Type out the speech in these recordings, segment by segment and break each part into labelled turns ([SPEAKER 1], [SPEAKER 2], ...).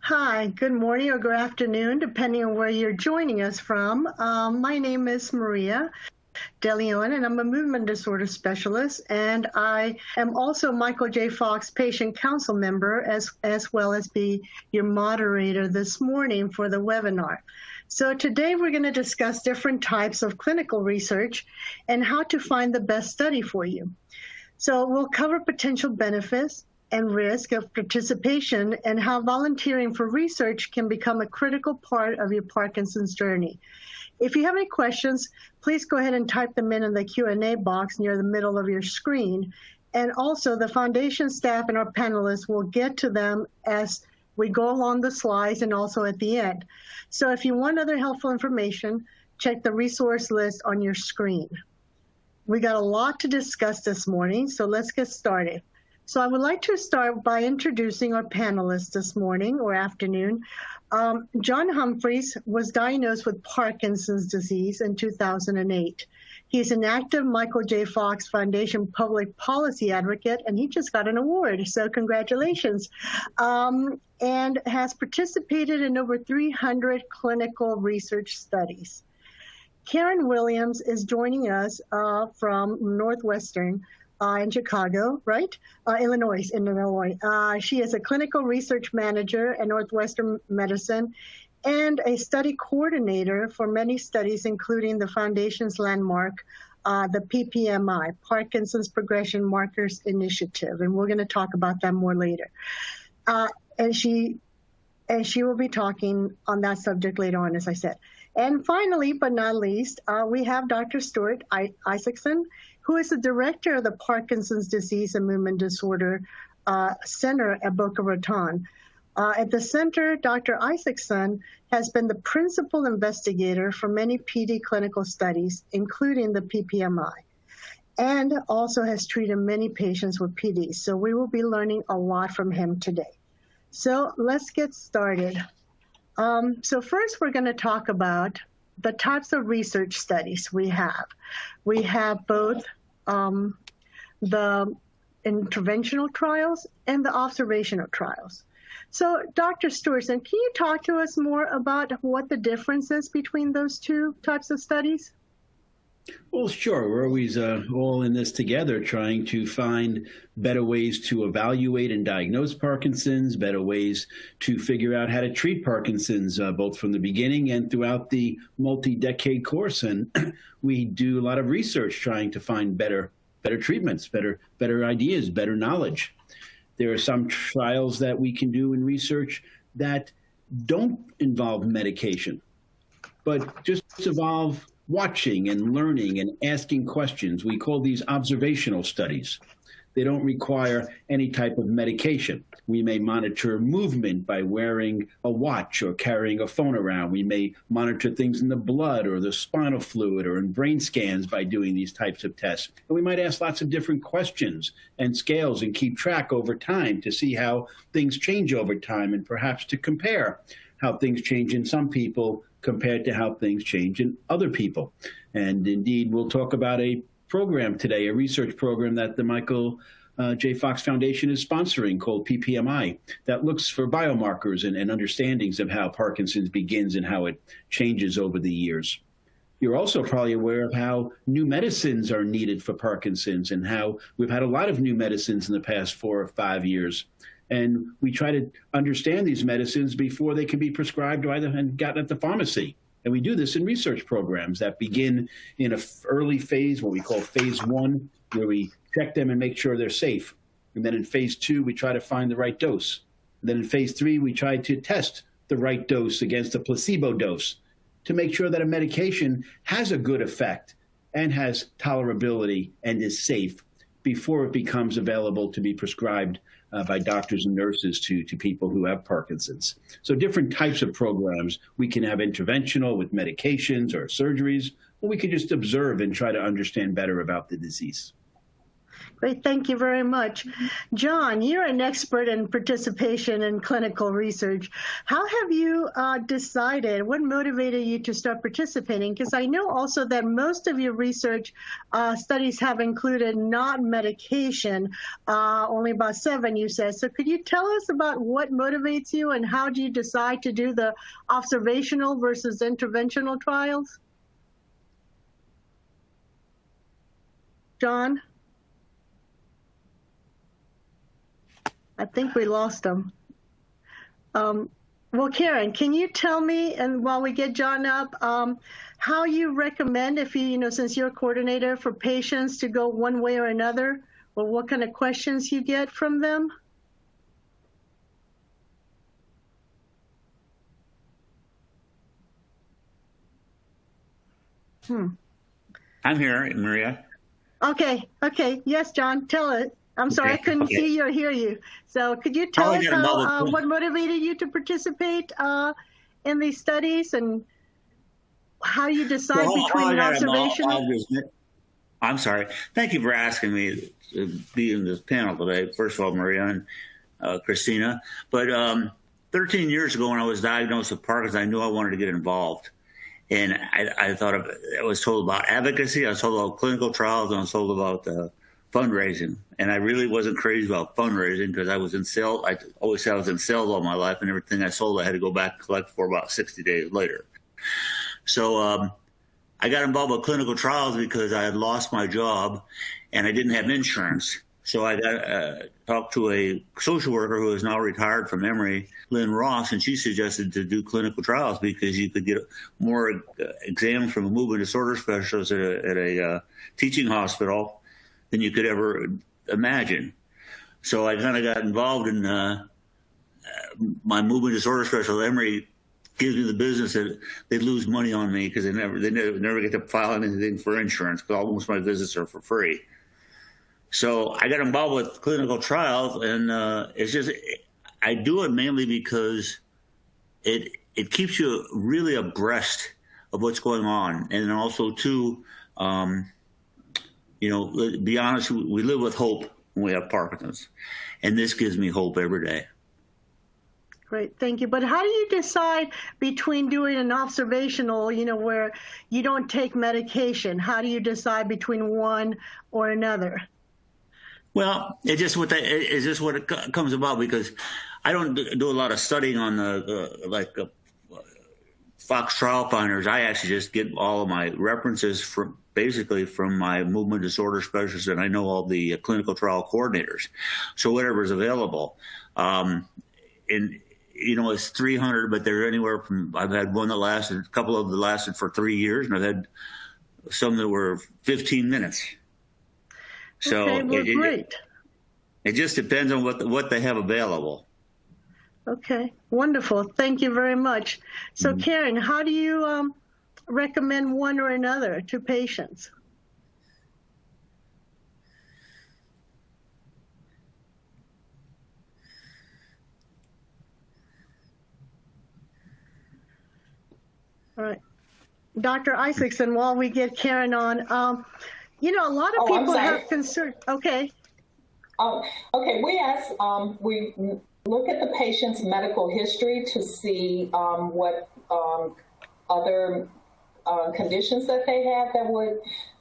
[SPEAKER 1] Hi, good morning or good afternoon, depending on where you're joining us from. My name is Maria DeLeon, and I'm a movement disorder specialist, and I am also Michael J. Fox patient council member, as well as be your moderator this morning for the webinar. So today we're going to discuss different types of clinical research and how to find the best study for you. So we'll cover potential benefits and risk of participation and how volunteering for research can become a critical part of your Parkinson's journey. If you have any questions, please go ahead and type them in the Q&A box near the middle of your screen. And also the foundation staff and our panelists will get to them as we go along the slides and also at the end. So if you want other helpful information, check the resource list on your screen. We got a lot to discuss this morning, so let's get started. So I would like to start by introducing our panelists this morning or afternoon. John Humphreys was diagnosed with Parkinson's disease in 2008. He's an active Michael J. Fox Foundation public policy advocate, and he just got an award, so congratulations. And has participated in over 300 clinical research studies. Karen Williams is joining us from Northwestern in Chicago, right? Illinois. She is a clinical research manager at Northwestern Medicine and a study coordinator for many studies, including the Foundation's landmark, the PPMI, Parkinson's Progression Markers Initiative. And we're going to talk about that more later. And she will be talking on that subject later on, as I said. And finally, but not least, we have Dr. Stuart Isaacson, who is the director of the Parkinson's Disease and Movement Disorder Center at Boca Raton. At the center, Dr. Isaacson has been the principal investigator for many PD clinical studies, including the PPMI, and also has treated many patients with PD. So we will be learning a lot from him today. So let's get started. So first, we're going to talk about the types of research studies we have. We have both the interventional trials and the observational trials. So Dr. Stewartson, can you talk to us more about what the difference is between those two types of studies?
[SPEAKER 2] Well, sure. We're always all in this together, trying to find better ways to evaluate and diagnose Parkinson's, better ways to figure out how to treat Parkinson's, both from the beginning and throughout the multi-decade course. And we do a lot of research trying to find better treatments, better ideas, better knowledge. There are some trials that we can do in research that don't involve medication, but just involve watching and learning and asking questions. We call these observational studies. They don't require any type of medication. We may monitor movement by wearing a watch or carrying a phone around. We may monitor things in the blood or the spinal fluid or in brain scans by doing these types of tests. And we might ask lots of different questions and scales and keep track over time to see how things change over time and perhaps to compare how things change in some people compared to how things change in other people. And indeed, we'll talk about a program today, a research program that the Michael J. Fox Foundation is sponsoring called PPMI that looks for biomarkers and understandings of how Parkinson's begins and how it changes over the years. You're also probably aware of how new medicines are needed for Parkinson's and how we've had a lot of new medicines in the past 4 or 5 years. And we try to understand these medicines before they can be prescribed or either and gotten at the pharmacy. And we do this in research programs that begin in an early phase, what we call phase 1, where we check them and make sure they're safe. And then in phase 2, we try to find the right dose. And then in phase 3, we try to test the right dose against a placebo dose to make sure that a medication has a good effect and has tolerability and is safe before it becomes available to be prescribed by doctors and nurses to people who have Parkinson's. So different types of programs. We can have interventional with medications or surgeries, or we can just observe and try to understand better about the disease.
[SPEAKER 1] Great, thank you very much. John, you're an expert in participation in clinical research. How have you decided, what motivated you to start participating? Because I know also that most of your research studies have included non-medication, only about 7 you said. So could you tell us about what motivates you and how do you decide to do the observational versus interventional trials? John? I think we lost him. Well, Karen, can you tell me, and while we get John up, how you recommend, if you, since you're a coordinator for patients, to go one way or another, or what kind of questions you get from them?
[SPEAKER 3] I'm here, Maria.
[SPEAKER 1] Okay. Yes, John, tell it. I'm sorry, I couldn't see you or hear you. So could you tell us what motivated you to participate in these studies and how you decide between observational?
[SPEAKER 3] I'm sorry. Thank you for asking me to be in this panel today. First of all, Maria and Christina. But 13 years ago when I was diagnosed with Parkinson's, I knew I wanted to get involved. And I was told about advocacy, I was told about clinical trials, and I was told about fundraising. And I really wasn't crazy about fundraising because I was in sales. I always said I was in sales all my life, and everything I sold, I had to go back and collect for about 60 days later. So I got involved with clinical trials because I had lost my job and I didn't have insurance. So I got talked to a social worker who is now retired from Emory, Lynn Ross, and she suggested to do clinical trials because you could get more exams from a movement disorder specialist at a teaching hospital than you could ever imagine. So I kind of got involved in my movement disorder specialist. Emory gives me the business that they lose money on me because they never get to file anything for insurance because almost my visits are for free. So I got involved with clinical trials, and I do it mainly because it keeps you really abreast of what's going on, and also too, be honest, we live with hope when we have Parkinson's, and this gives me hope every day.
[SPEAKER 1] Great, thank you. But how do you decide between doing an observational, where you don't take medication? How do you decide between one or another?
[SPEAKER 3] Well, it's just what it comes about because I don't do a lot of studying on the Fox Trial Finders. I actually just get all of my references from my movement disorder specialist, and I know all the clinical trial coordinators. So whatever is available, it's 300, but they're anywhere from. I've had one that lasted, a couple of that lasted for 3 years, and I've had some that were 15 minutes. So
[SPEAKER 1] okay, well, great.
[SPEAKER 3] It just depends on what they have available.
[SPEAKER 1] Okay, wonderful. Thank you very much. So Karen, how do you recommend one or another to patients? All right. Dr. Isaacson, while we get Karen on, a lot of people have concern. Okay.
[SPEAKER 4] Okay, we look at the patient's medical history to see what other conditions that they have that would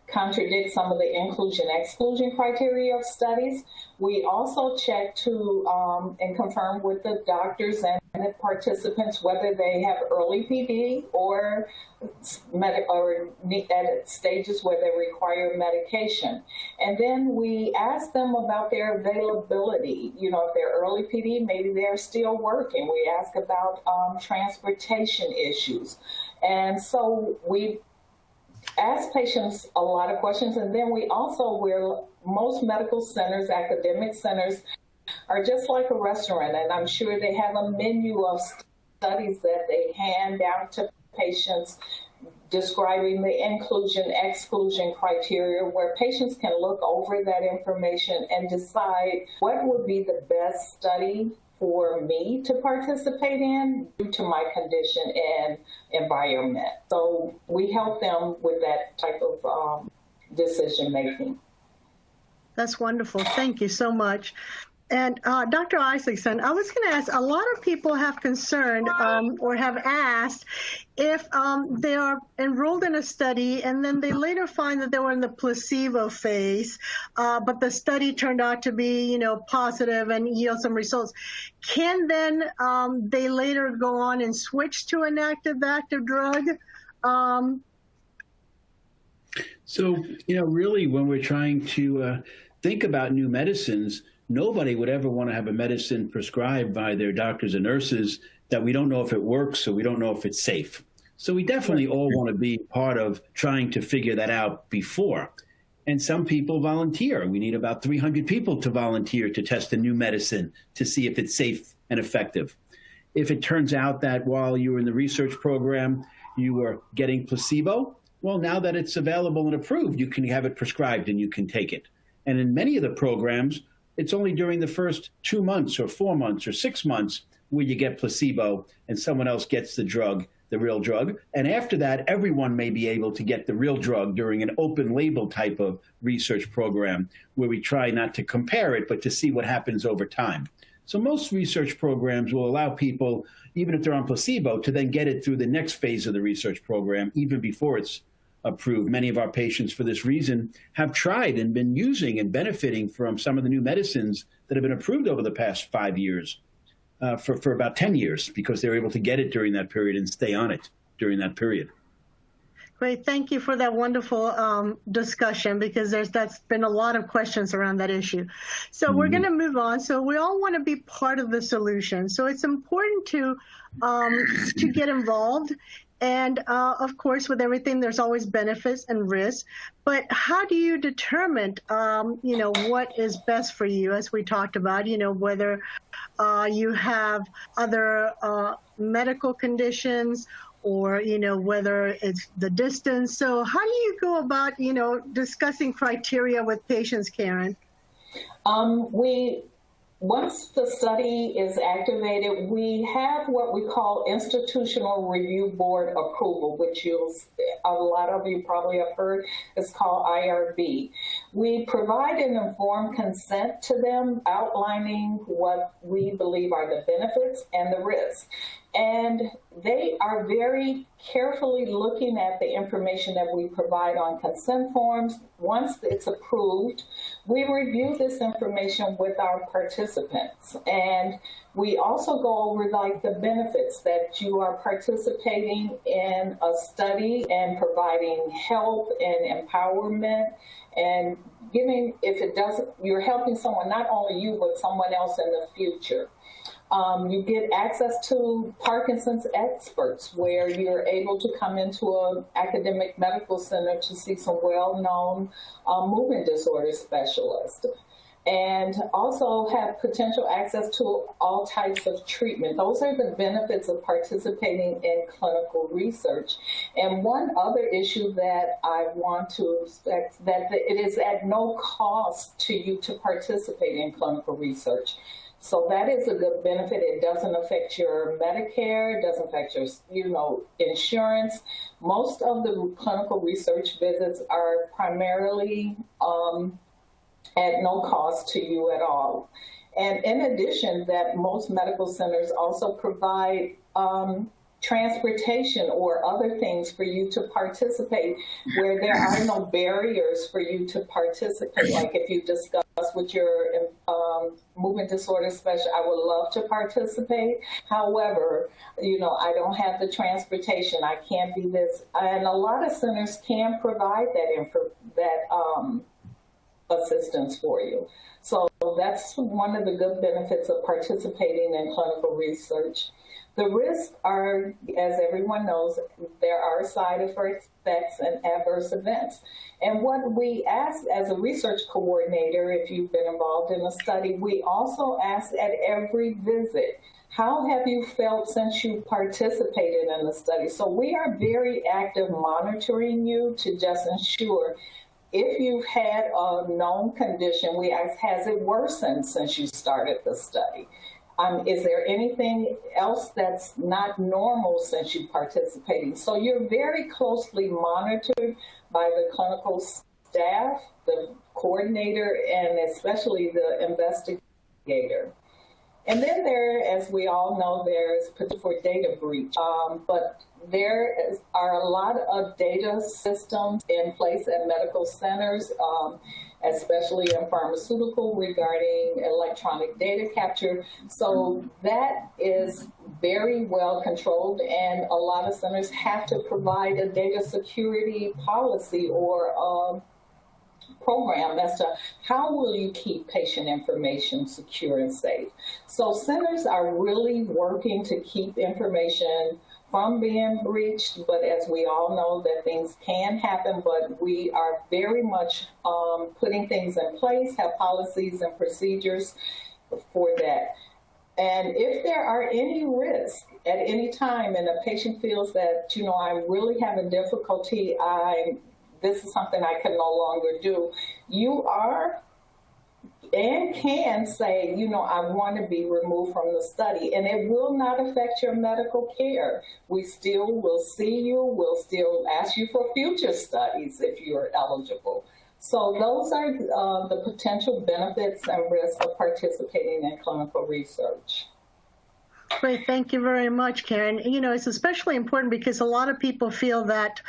[SPEAKER 4] contradict some of the inclusion-exclusion criteria of studies. We also check to and confirm with the doctors and the participants whether they have early PD or at stages where they require medication. And then we ask them about their availability. If they're early PD, maybe they're still working. We ask about transportation issues. And so we ask patients a lot of questions, and then we also, where most medical centers, academic centers, are just like a restaurant, and I'm sure they have a menu of studies that they hand out to patients describing the inclusion-exclusion criteria, where patients can look over that information and decide what would be the best study for me to participate in due to my condition and environment. So we help them with that type of decision making.
[SPEAKER 1] That's wonderful. Thank you so much. And Dr. Isaacson, I was going to ask, a lot of people have concerned or have asked if they are enrolled in a study and then they later find that they were in the placebo phase, but the study turned out to be, positive and yield some results. Can then they later go on and switch to an active drug?
[SPEAKER 2] So, really, when we're trying to think about new medicines, nobody would ever want to have a medicine prescribed by their doctors and nurses that we don't know if it works or we don't know if it's safe. So we definitely all want to be part of trying to figure that out before. And some people volunteer. We need about 300 people to volunteer to test a new medicine to see if it's safe and effective. If it turns out that while you were in the research program, you were getting placebo, well, now that it's available and approved, you can have it prescribed and you can take it. And in many of the programs, it's only during the first 2 months or 4 months or 6 months where you get placebo and someone else gets the drug, the real drug. And after that, everyone may be able to get the real drug during an open label type of research program where we try not to compare it, but to see what happens over time. So most research programs will allow people, even if they're on placebo, to then get it through the next phase of the research program, even before it's approved. Many of our patients, for this reason, have tried and been using and benefiting from some of the new medicines that have been approved over the past 5 years, for about 10 years, because they're able to get it during that period and stay on it during that period.
[SPEAKER 1] Great. Thank you for that wonderful discussion, because that's been a lot of questions around that issue. So we're going to move on. So we all want to be part of the solution. So it's important to get involved. And of course, with everything, there's always benefits and risks. But how do you determine, what is best for you, as we talked about, whether you have other medical conditions or, whether it's the distance. So how do you go about, discussing criteria with patients, Karen?
[SPEAKER 4] Once the study is activated, we have what we call Institutional Review Board approval, which a lot of you probably have heard is called IRB. We provide an informed consent to them, outlining what we believe are the benefits and the risks. And they are very carefully looking at the information that we provide on consent forms. Once it's approved, we review this information with our participants. And we also go over the benefits that you are participating in a study and providing help and empowerment and giving, you're helping someone, not only you, but someone else in the future. You get access to Parkinson's experts, where you're able to come into an academic medical center to see some well-known movement disorder specialists, and also have potential access to all types of treatment. Those are the benefits of participating in clinical research. And one other issue that I want to expect, that it is at no cost to you to participate in clinical research. So that is a good benefit. It doesn't affect your Medicare, it doesn't affect your, insurance. Most of the clinical research visits are primarily at no cost to you at all. And in addition, that most medical centers also provide transportation or other things for you to participate, where there are no barriers for you to participate. Like if you discuss with your movement disorder specialist, I would love to participate. However, I don't have the transportation. I can't do this. And a lot of centers can provide that assistance for you. So that's one of the good benefits of participating in clinical research. The risks are, as everyone knows, there are side effects and adverse events. And what we ask as a research coordinator, if you've been involved in a study, we also ask at every visit, how have you felt since you participated in the study? So we are very active monitoring you to just ensure, if you've had a known condition, we ask, has it worsened since you started the study? Is there anything else that's not normal since you participating? So you're very closely monitored by the clinical staff, the coordinator, and especially the investigator. And then there, as we all know, there's potential for data breach. But are a lot of data systems in place at medical centers, especially in pharmaceutical, regarding electronic data capture. So that is very well controlled, and a lot of centers have to provide a data security policy or program as to how will you keep patient information secure and safe. So centers are really working to keep information from being breached, but as we all know that things can happen, but we are very much putting things in place, have policies and procedures for that. And if there are any risks at any time and a patient feels that, I'm really having difficulty, this is something I can no longer do, you are and can say, I want to be removed from the study, and it will not affect your medical care. We still will see you, we'll still ask you for future studies if you're eligible. So those are the potential benefits and risks of participating in clinical research.
[SPEAKER 1] Great. Thank you very much, Karen. It's especially important because a lot of people feel that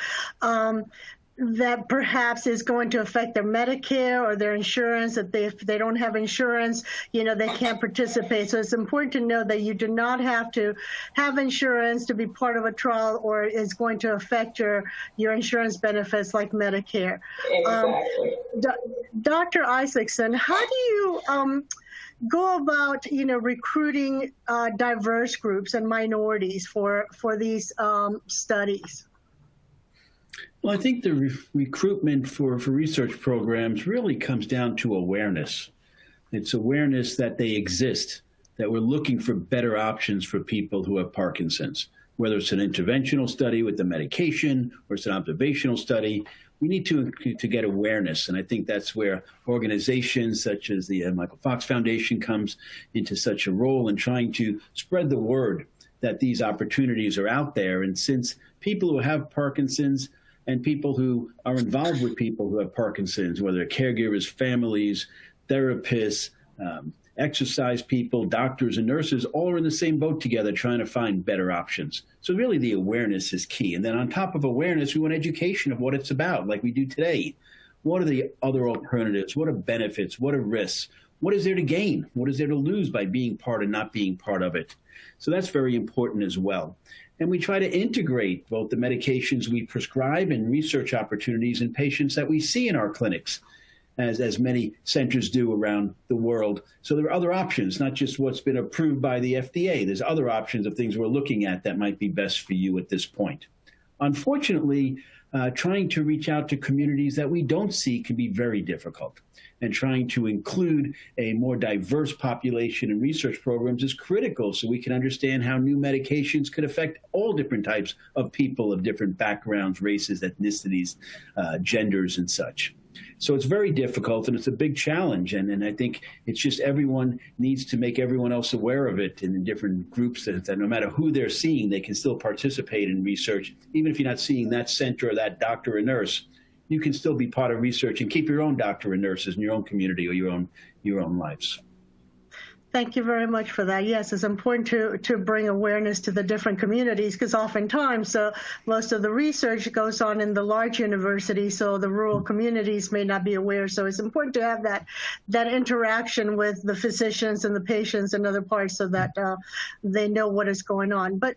[SPEAKER 1] that perhaps is going to affect their Medicare or their insurance, that if they don't have insurance, they can't participate. So it's important to know that you do not have to have insurance to be part of a trial, or is going to affect your insurance benefits like Medicare.
[SPEAKER 4] Exactly.
[SPEAKER 1] Dr. Isaacson, how do you go about, recruiting diverse groups and minorities for these studies?
[SPEAKER 2] Well, I think the recruitment for research programs really comes down to awareness. It's awareness that they exist, that we're looking for better options for people who have Parkinson's, whether it's an interventional study with the medication or it's an observational study. We need to get awareness, and I think that's where organizations such as the Michael Fox Foundation comes into such a role in trying to spread the word that these opportunities are out there. And since people who have Parkinson's and people who are involved with people who have Parkinson's, whether caregivers, families, therapists, exercise people, doctors and nurses, all are in the same boat together trying to find better options. So really the awareness is key. And then on top of awareness, we want education of what it's about, like we do today. What are the other alternatives? What are benefits? What are risks? What is there to gain? What is there to lose by being part and not being part of it? So that's very important as well. And we try to integrate both the medications we prescribe and research opportunities in patients that we see in our clinics, as many centers do around the world. So there are other options, not just what's been approved by the FDA. There's other options of things we're looking at that might be best for you at this point. Unfortunately, trying to reach out to communities that we don't see can be very difficult. And trying to include a more diverse population in research programs is critical so we can understand how new medications could affect all different types of people of different backgrounds, races, ethnicities, genders, and such. So it's very difficult, and it's a big challenge. And I think it's just everyone needs to make everyone else aware of it in different groups that no matter who they're seeing, they can still participate in research. Even if you're not seeing that center or that doctor or nurse, you can still be part of research and keep your own doctor and nurses in your own community or your own lives.
[SPEAKER 1] Thank you very much for that. Yes, it's important to bring awareness to the different communities, because oftentimes most of the research goes on in the large universities, so the rural communities may not be aware. So it's important to have that interaction with the physicians and the patients and other parts so that they know what is going on. But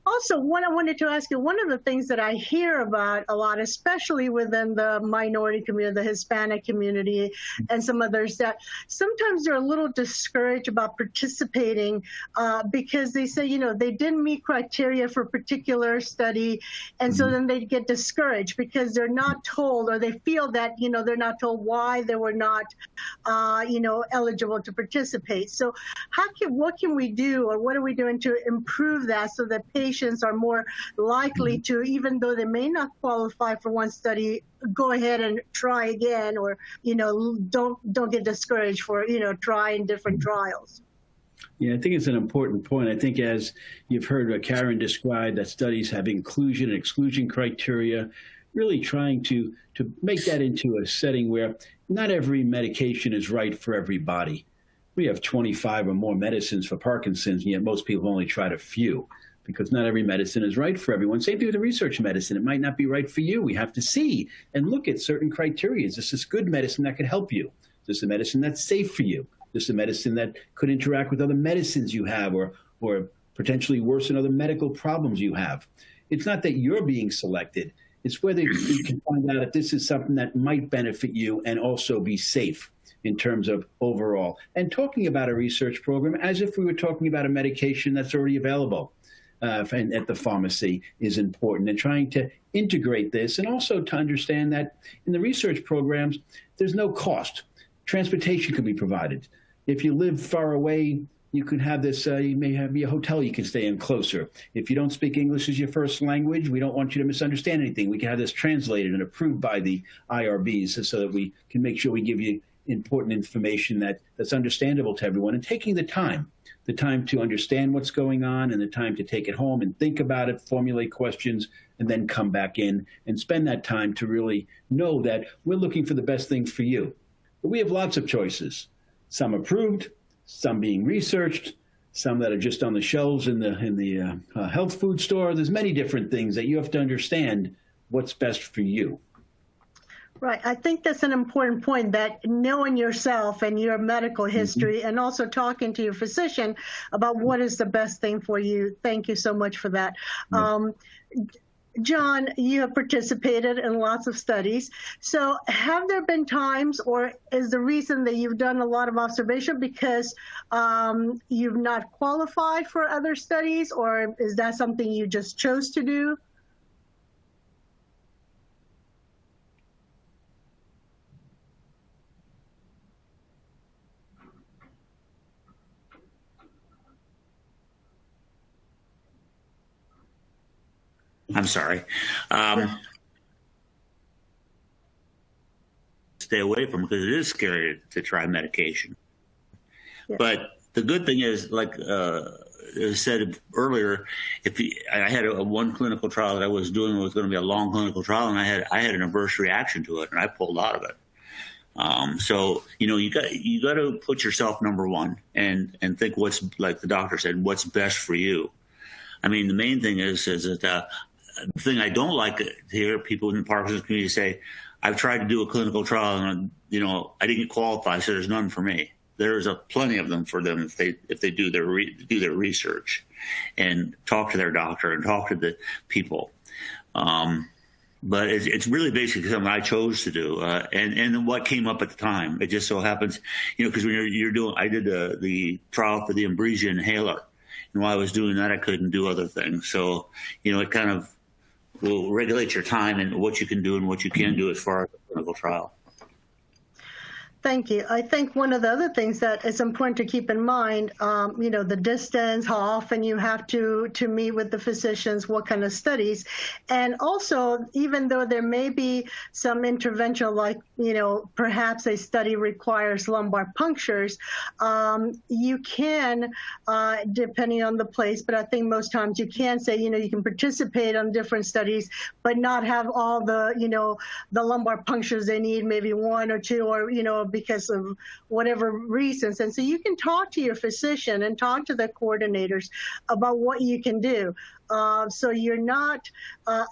[SPEAKER 1] also, what I wanted to ask you, one of the things that I hear about a lot, especially within the minority community, the Hispanic community, and some others, that sometimes they're a little discouraged about participating because they say, they didn't meet criteria for a particular study. And so then they get discouraged because they're not told, or they feel that, they're not told why they were not, eligible to participate. So what can we do, or what are we doing to improve that so that patients are more likely to, even though they may not qualify for one study, go ahead and try again, or, don't get discouraged for, trying different trials?
[SPEAKER 2] Yeah, I think it's an important point. I think as you've heard Karen describe that studies have inclusion and exclusion criteria, really trying to make that into a setting where not every medication is right for everybody. We have 25 or more medicines for Parkinson's, and yet most people only tried a few because not every medicine is right for everyone. Same thing with the research medicine. It might not be right for you. We have to see and look at certain criteria. Is this good medicine that could help you? Is this a medicine that's safe for you? Is this a medicine that could interact with other medicines you have or potentially worsen other medical problems you have? It's not that you're being selected. It's whether you can find out if this is something that might benefit you and also be safe in terms of overall. And talking about a research program as if we were talking about a medication that's already available at the pharmacy is important, and trying to integrate this, and also to understand that in the research programs, there's no cost. Transportation could be provided. If you live far away, you could have this, you may have a hotel you can stay in closer. If you don't speak English as your first language, we don't want you to misunderstand anything. We can have this translated and approved by the IRBs so that we can make sure we give you important information that's understandable to everyone, and taking the time to understand what's going on and the time to take it home and think about it, formulate questions, and then come back in and spend that time to really know that we're looking for the best thing for you. But we have lots of choices, some approved, some being researched, some that are just on the shelves in the health food store. There's many different things that you have to understand what's best for you.
[SPEAKER 1] Right. I think that's an important point, that knowing yourself and your medical history, and also talking to your physician about what is the best thing for you. Thank you so much for that. John, you have participated in lots of studies. So have there been times, or is the reason that you've done a lot of observation because you've not qualified for other studies, or is that something you just chose to do?
[SPEAKER 3] I'm sorry. Stay away from it because it is scary to try medication. Yeah. But the good thing is, like I said earlier, I had one clinical trial that I was doing was going to be a long clinical trial, and I had an adverse reaction to it, and I pulled out of it. So you got to put yourself number one and think what's, like the doctor said, what's best for you. I mean, the main thing is that the thing I don't like to hear people in the Parkinson's community say, I've tried to do a clinical trial and I didn't qualify, so there's none for me. There's plenty of them for them if they do their research and talk to their doctor and talk to the people. But it's really basically something I chose to do, and what came up at the time. It just so happens, because when you're doing, I did the trial for the Ambrosia inhaler, and while I was doing that, I couldn't do other things. So, it kind of will regulate your time and what you can do and what you can do as far as a clinical trial.
[SPEAKER 1] Thank you. I think one of the other things that is important to keep in mind, the distance, how often you have to meet with the physicians, what kind of studies. And also, even though there may be some intervention, like, perhaps a study requires lumbar punctures, you can, depending on the place, but I think most times you can say, you can participate on different studies, but not have all the lumbar punctures they need, maybe one or two, or, because of whatever reasons. And so you can talk to your physician and talk to the coordinators about what you can do. So you're not,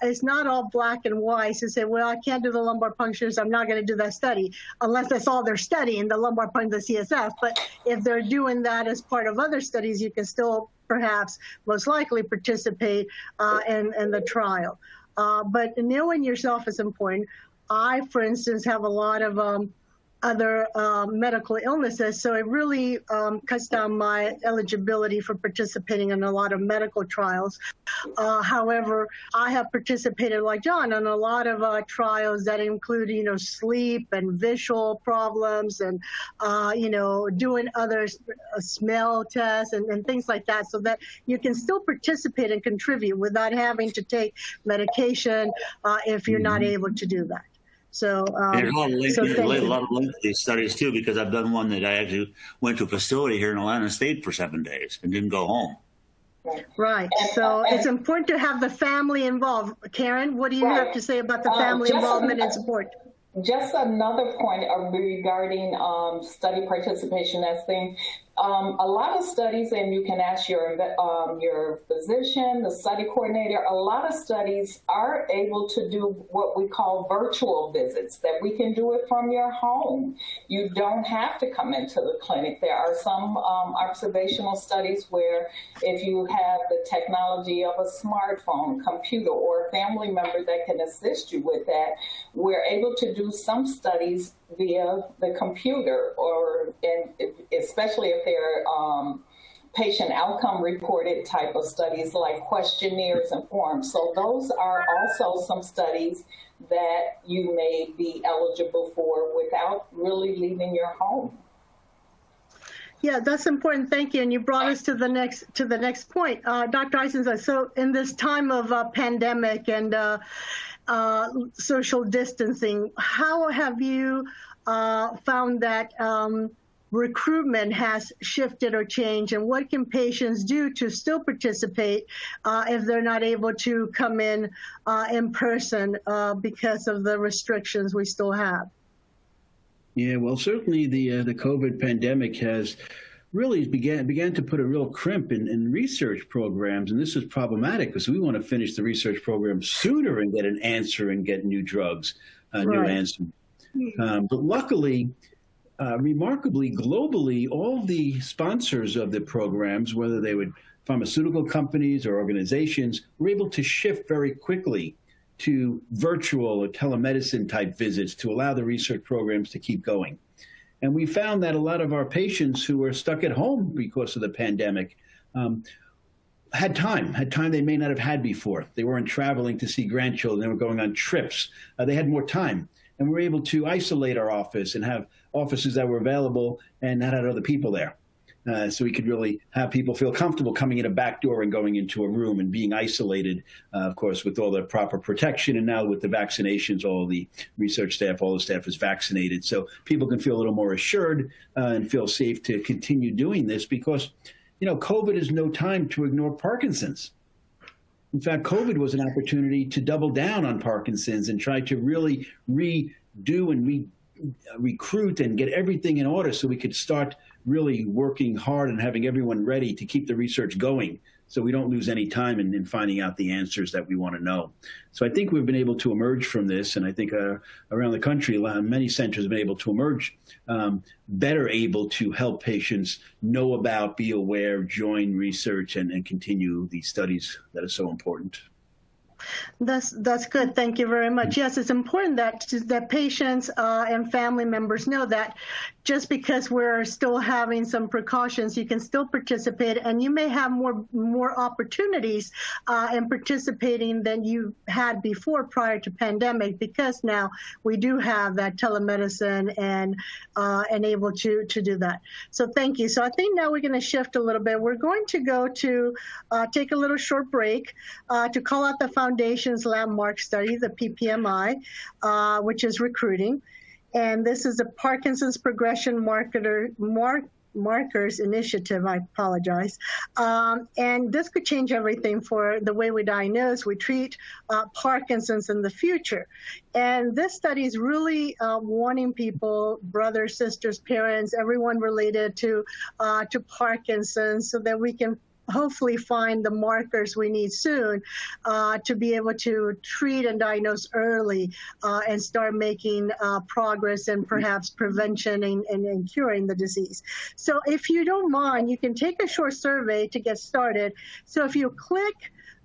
[SPEAKER 1] it's not all black and white to say, well, I can't do the lumbar punctures, I'm not going to do that study, unless that's all they're studying, the lumbar puncture, the CSF. But if they're doing that as part of other studies, you can still perhaps most likely participate in the trial. But knowing yourself is important. I, for instance, have a lot of other medical illnesses, so it really cuts down my eligibility for participating in a lot of medical trials. However, I have participated, like John, in a lot of trials that include, sleep and visual problems and, doing other smell tests and things like that, so that you can still participate and contribute without having to take medication if you're not able to do that. So,
[SPEAKER 3] there's a lot of links to these studies too, because I've done one that I actually went to a facility here in Atlanta State for 7 days and didn't go home.
[SPEAKER 1] Right. So it's important to have the family involved. Karen, what do you have to say about the family involvement and support?
[SPEAKER 4] Just another point regarding study participation as thing. A lot of studies, and you can ask your physician, the study coordinator, a lot of studies are able to do what we call virtual visits, that we can do it from your home. You don't have to come into the clinic. There are some observational studies where if you have the technology of a smartphone, computer, or a family member that can assist you with that, we're able to do some studies via the computer, and especially if they're patient outcome reported type of studies like questionnaires and forms. So those are also some studies that you may be eligible for without really leaving your home.
[SPEAKER 1] Yeah, that's important. Thank you. And you brought us to the next point, Dr. Eisenstein. So in this time of pandemic and social distancing, how have you found that recruitment has shifted or changed, and what can patients do to still participate if they're not able to come in person because of the restrictions we still have?
[SPEAKER 2] Yeah, well, certainly the COVID pandemic has really began to put a real crimp in research programs, and this is problematic because we want to finish the research program sooner and get an answer and get new drugs, new answers. But luckily, remarkably, globally, all the sponsors of the programs, whether they were pharmaceutical companies or organizations, were able to shift very quickly to virtual or telemedicine type visits to allow the research programs to keep going. And we found that a lot of our patients who were stuck at home because of the pandemic had time they may not have had before. They weren't traveling to see grandchildren. They were going on trips. They had more time. And we were able to isolate our office and have offices that were available and not had other people there. So we could really have people feel comfortable coming in a back door and going into a room and being isolated, of course, with all the proper protection. And now with the vaccinations, all the research staff, all the staff is vaccinated. So people can feel a little more assured and feel safe to continue doing this because, you know, COVID is no time to ignore Parkinson's. In fact, COVID was an opportunity to double down on Parkinson's and try to really redo and recruit and get everything in order so we could start really working hard and having everyone ready to keep the research going so we don't lose any time in finding out the answers that we want to know. So I think we've been able to emerge from this, and I think around the country, many centers have been able to emerge better able to help patients know about, be aware, join research, and continue these studies that are so important.
[SPEAKER 1] That's good. Thank you very much. Yes, it's important that patients and family members know that just because we're still having some precautions, you can still participate, and you may have more opportunities in participating than you had before prior to pandemic, because now we do have that telemedicine and able to do that. So thank you. So I think now we're going to shift a little bit. We're going to go to take a little short break to call out the Foundation's landmark study, the PPMI, which is recruiting. And this is a Parkinson's Progression Markers Initiative, I apologize. And this could change everything for the way we diagnose, we treat Parkinson's in the future. And this study is really warning people, brothers, sisters, parents, everyone related to Parkinson's, so that we can hopefully find the markers we need soon to be able to treat and diagnose early and start making progress and perhaps prevention and curing the disease. So if you don't mind, you can take a short survey to get started. So if you click,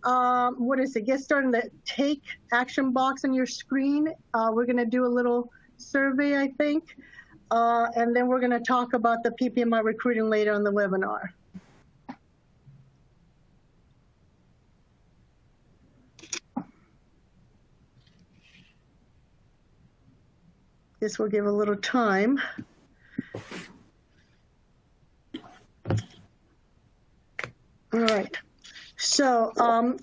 [SPEAKER 1] get started in the take action box on your screen, we're going to do a little survey, I think, and then we're going to talk about the PPMI recruiting later on the webinar. This will give a little time. All right. So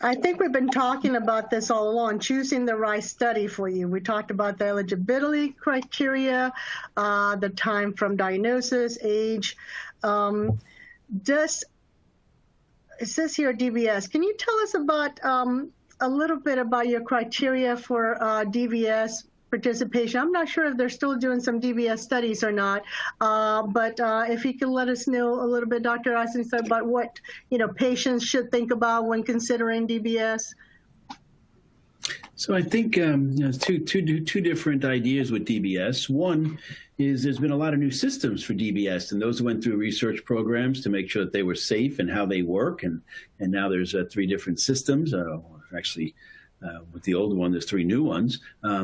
[SPEAKER 1] I think we've been talking about this all along, choosing the right study for you. We talked about the eligibility criteria, the time from diagnosis, age. it says here DBS. Can you tell us about a little bit about your criteria for DBS participation? I'm not sure if they're still doing some DBS studies or not, but if you can let us know a little bit, Dr. Eisenstein, about what patients should think about when considering DBS.
[SPEAKER 2] So I think two different ideas with DBS. One is there's been a lot of new systems for DBS, and those went through research programs to make sure that they were safe and how they work. And now there's 3 different systems. Actually, with the old one, there's 3 new ones.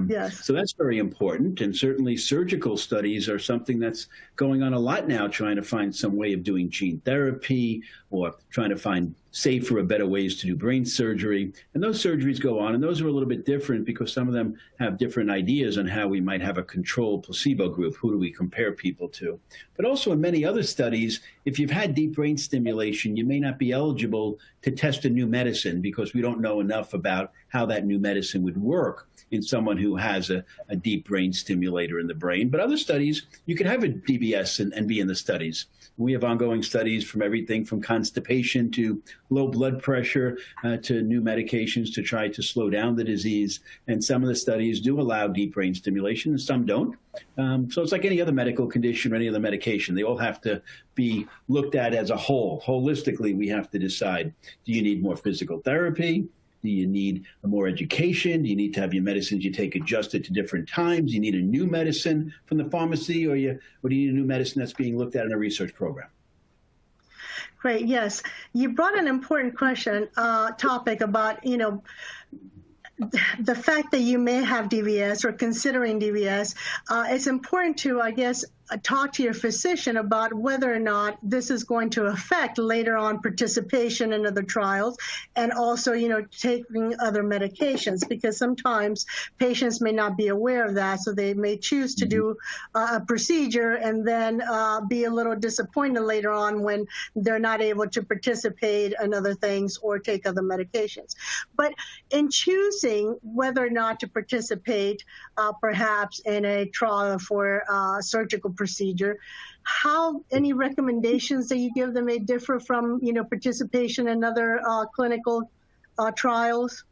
[SPEAKER 1] Yes.
[SPEAKER 2] So that's very important. And certainly surgical studies are something that's going on a lot now, trying to find some way of doing gene therapy or trying to find safer or better ways to do brain surgery. And those surgeries go on, and those are a little bit different because some of them have different ideas on how we might have a controlled placebo group. Who do we compare people to? But also in many other studies, if you've had deep brain stimulation, you may not be eligible to test a new medicine because we don't know enough about how that new medicine would work in someone who has a deep brain stimulator in the brain. But other studies, you could have a DBS and be in the studies. We have ongoing studies from everything from constipation to low blood pressure to new medications to try to slow down the disease. And some of the studies do allow deep brain stimulation and some don't. So it's like any other medical condition or any other medication. They all have to be looked at as a whole. Holistically, we have to decide, do you need more physical therapy? Do you need more education? Do you need to have your medicines you take adjusted to different times? Do you need a new medicine from the pharmacy, or do you need a new medicine that's being looked at in a research program?
[SPEAKER 1] Great. Yes, you brought an important topic about the fact that you may have DBS or considering DBS. It's important to, I guess, talk to your physician about whether or not this is going to affect later on participation in other trials and also, taking other medications, because sometimes patients may not be aware of that. So they may choose to do a procedure and then be a little disappointed later on when they're not able to participate in other things or take other medications. But in choosing whether or not to participate perhaps in a trial for surgical procedure, any recommendations that you give them may differ from participation in other clinical trials?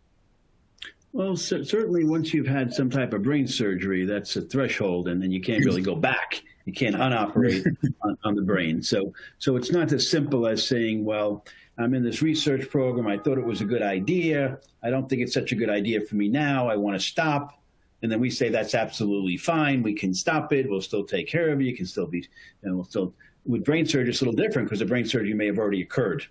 [SPEAKER 2] Well, certainly once you've had some type of brain surgery, that's a threshold, and then you can't really go back. You can't unoperate on the brain. So it's not as simple as saying, well, I'm in this research program. I thought it was a good idea. I don't think it's such a good idea for me now. I want to stop. And then we say that's absolutely fine. We can stop it. We'll still take care of you. You can still be, with brain surgery, it's a little different because the brain surgery may have already occurred.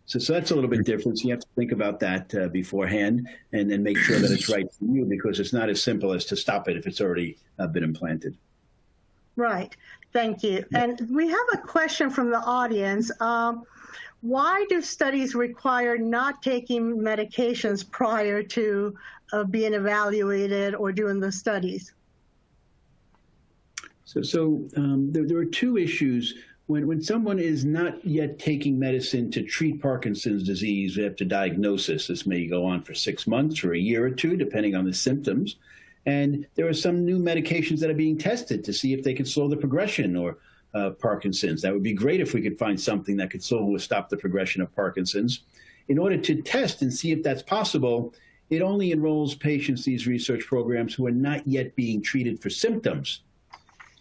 [SPEAKER 2] So that's a little bit different. So you have to think about that beforehand and then make sure that it's right for you, because it's not as simple as to stop it if it's already been implanted.
[SPEAKER 1] Right. Thank you. And we have a question from the audience. Why do studies require not taking medications prior to being evaluated or doing the studies?
[SPEAKER 2] So there are 2 issues. When someone is not yet taking medicine to treat Parkinson's disease after diagnosis, this may go on for 6 months or a year or 2, depending on the symptoms. And there are some new medications that are being tested to see if they can slow the progression or Parkinson's. That would be great if we could find something that could slow or stop the progression of Parkinson's. In order to test and see if that's possible, it only enrolls patients, these research programs, who are not yet being treated for symptoms,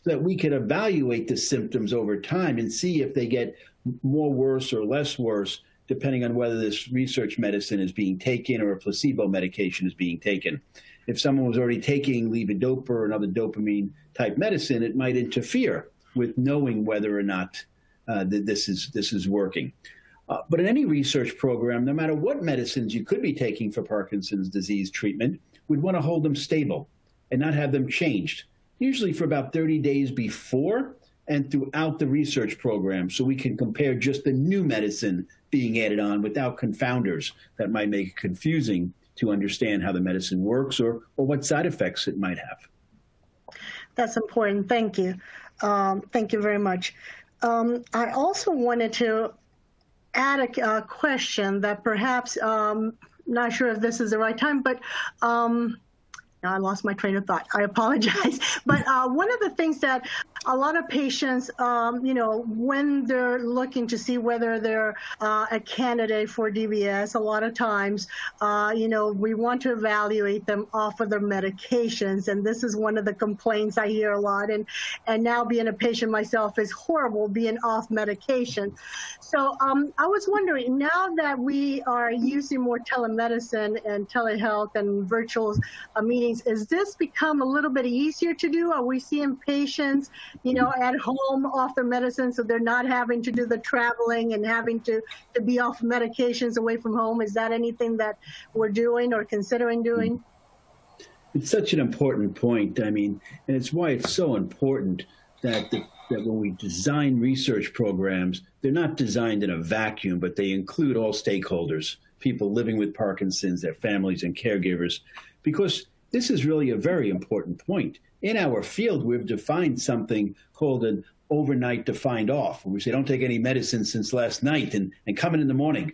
[SPEAKER 2] so that we can evaluate the symptoms over time and see if they get more worse or less worse, depending on whether this research medicine is being taken or a placebo medication is being taken. If someone was already taking levodopa or another dopamine type medicine, it might interfere with knowing whether or not this is working. But in any research program, no matter what medicines you could be taking for Parkinson's disease treatment, we'd want to hold them stable and not have them changed, usually for about 30 days before and throughout the research program, so we can compare just the new medicine being added on without confounders that might make it confusing to understand how the medicine works or what side effects it might have.
[SPEAKER 1] That's important. Thank you. Thank you very much. I also wanted to add a question that perhaps, not sure if this is the right time, but now I lost my train of thought. I apologize. But one of the things that a lot of patients, when they're looking to see whether they're a candidate for DBS, a lot of times, we want to evaluate them off of their medications. And this is one of the complaints I hear a lot. And now being a patient myself is horrible being off medication. So I was wondering, now that we are using more telemedicine and telehealth and virtual meetings, is this become a little bit easier to do? Are we seeing patients, at home off their medicine, so they're not having to do the traveling and having to be off medications away from home? Is that anything that we're doing or considering doing?
[SPEAKER 2] It's such an important point. I mean, and it's why it's so important that when we design research programs, they're not designed in a vacuum, but they include all stakeholders, people living with Parkinson's, their families and caregivers, because this is really a very important point. In our field, we've defined something called an overnight defined off, where we say, don't take any medicine since last night and come in the morning.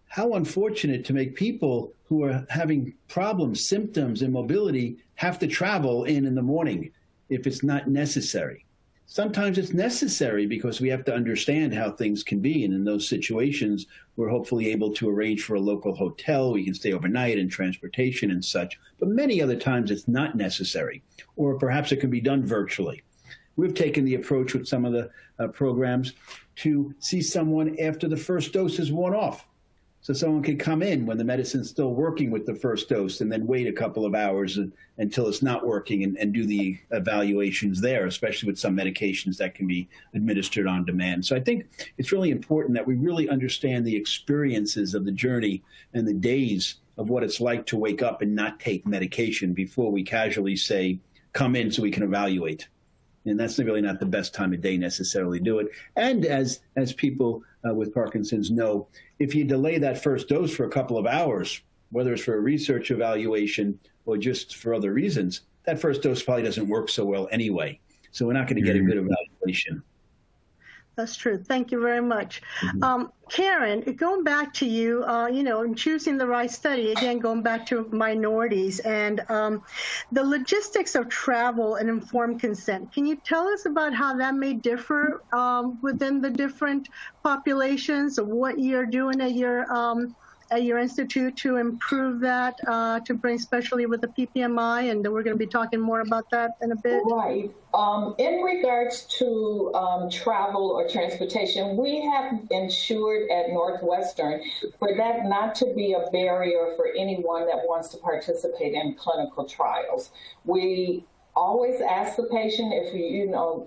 [SPEAKER 2] How unfortunate to make people who are having problems, symptoms, and mobility have to travel in the morning if it's not necessary. Sometimes it's necessary because we have to understand how things can be. And in those situations, we're hopefully able to arrange for a local hotel. We can stay overnight and transportation and such. But many other times it's not necessary, or perhaps it can be done virtually. We've taken the approach with some of the programs to see someone after the first dose is worn off. So someone can come in when the medicine's still working with the first dose and then wait a couple of hours until it's not working and do the evaluations there, especially with some medications that can be administered on demand. So I think it's really important that we really understand the experiences of the journey and the days of what it's like to wake up and not take medication before we casually say, come in so we can evaluate. And that's really not the best time of day necessarily to do it. And as people with Parkinson's know, if you delay that first dose for a couple of hours, whether it's for a research evaluation or just for other reasons, that first dose probably doesn't work so well anyway. So we're not going to get a good evaluation.
[SPEAKER 1] That's true. Thank you very much. Karen, going back to you, in choosing the right study, again, going back to minorities and the logistics of travel and informed consent. Can you tell us about how that may differ within the different populations, or what you're doing at your institute to improve that, to bring, especially with the PPMI, and we're going to be talking more about that in a bit.
[SPEAKER 4] Right. In regards to travel or transportation, we have ensured at Northwestern for that not to be a barrier for anyone that wants to participate in clinical trials. We always ask the patient if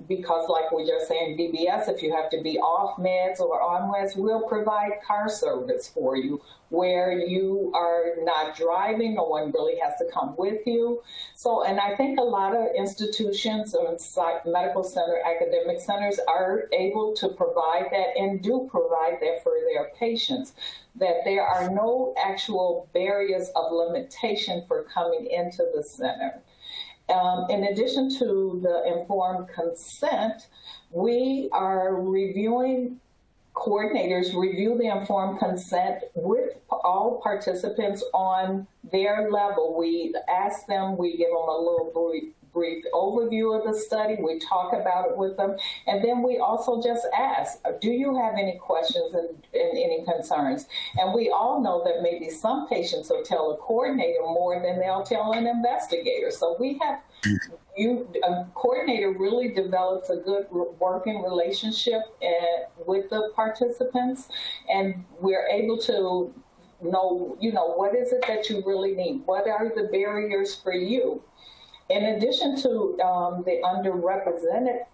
[SPEAKER 4] because like we're just saying DBS, if you have to be off meds or on meds, we'll provide car service for you where you are not driving. No one really has to come with you. So, and I think a lot of institutions or medical center, academic centers are able to provide that and do provide that for their patients, that there are no actual barriers of limitation for coming into the center. In addition to the informed consent, we are reviewing, coordinators review the informed consent with all participants on their level. We ask them, we give them a little brief overview of the study, we talk about it with them, and then we also just ask, do you have any questions and any concerns? And we all know that maybe some patients will tell a coordinator more than they'll tell an investigator. So we have, a coordinator really develops a good working relationship with the participants, and we're able to know, what is it that you really need? What are the barriers for you? In addition to the underrepresented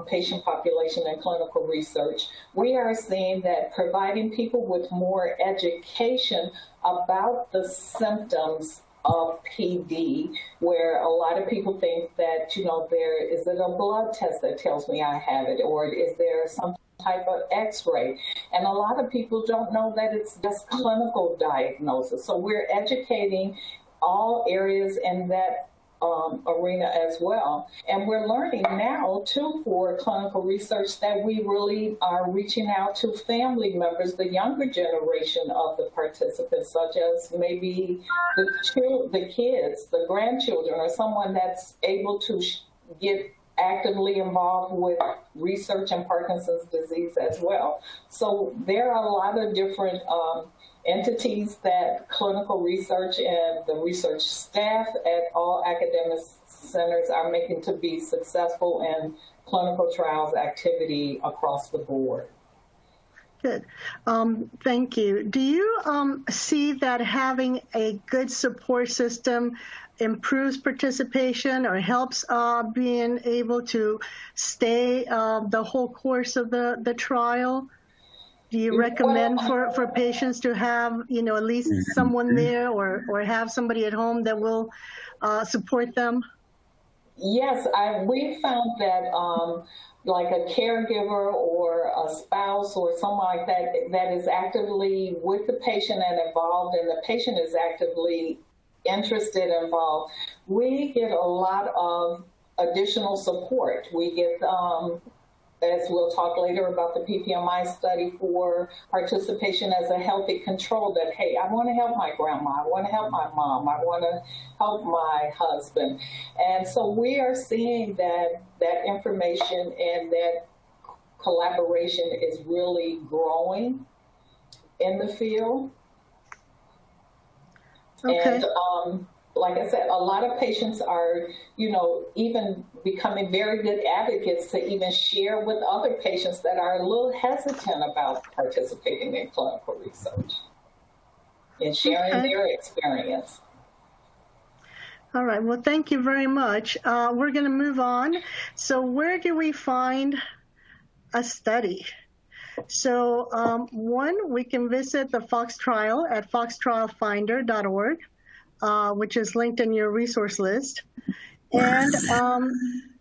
[SPEAKER 4] patient population in clinical research, we are seeing that providing people with more education about the symptoms of PD, where a lot of people think that, is it a blood test that tells me I have it, or is there some type of x-ray? And a lot of people don't know that it's just clinical diagnosis. So we're educating all areas in that arena as well. And we're learning now, too, for clinical research that we really are reaching out to family members, the younger generation of the participants, such as maybe the kids, the grandchildren, or someone that's able to get actively involved with research in Parkinson's disease as well. So there are a lot of different entities that clinical research and the research staff at all academic centers are making to be successful in clinical trials activity across the board.
[SPEAKER 1] Good. Thank you. Do you see that having a good support system improves participation or helps being able to stay the whole course of the trial? Do you recommend for patients to have, at least someone there or have somebody at home that will support them?
[SPEAKER 4] Yes, we found that like a caregiver or a spouse or someone like that that is actively with the patient and involved, and the patient is actively interested and involved, we get a lot of additional support. We get, as we'll talk later about the PPMI study, for participation as a healthy control, that, hey, I want to help my grandma, I want to help my mom, I want to help my husband. And so we are seeing that information and that collaboration is really growing in the field.
[SPEAKER 1] Okay.
[SPEAKER 4] And like I said, a lot of patients are, even becoming very good advocates to even share with other patients that are a little hesitant about participating in clinical research and sharing their experience.
[SPEAKER 1] All right. Well, thank you very much. We're going to move on. So where do we find a study? So one, we can visit the Fox Trial at foxtrialfinder.org, which is linked in your resource list. And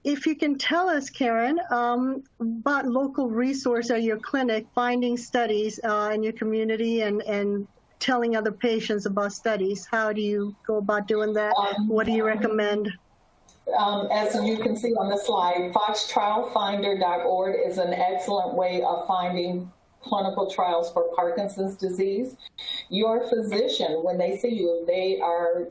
[SPEAKER 1] if you can tell us, Karen, about local resource at your clinic, finding studies in your community and telling other patients about studies, how do you go about doing that? What do you recommend?
[SPEAKER 4] As you can see on the slide, foxtrialfinder.org is an excellent way of finding clinical trials for Parkinson's disease. Your physician, when they see you, they are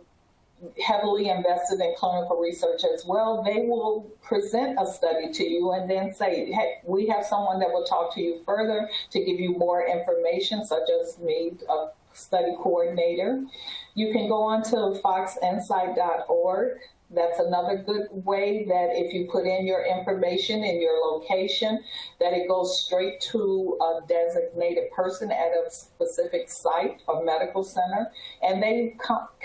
[SPEAKER 4] heavily invested in clinical research as well. They will present a study to you and then say, hey, we have someone that will talk to you further to give you more information, such as me, a study coordinator. You can go on to foxinsight.org. That's another good way that if you put in your information and your location, that it goes straight to a designated person at a specific site or medical center, and they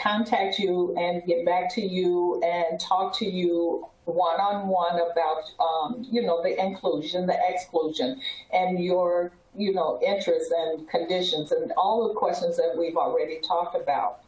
[SPEAKER 4] contact you and get back to you and talk to you one-on-one about, the inclusion, the exclusion, and your, interests and conditions and all the questions that we've already talked about.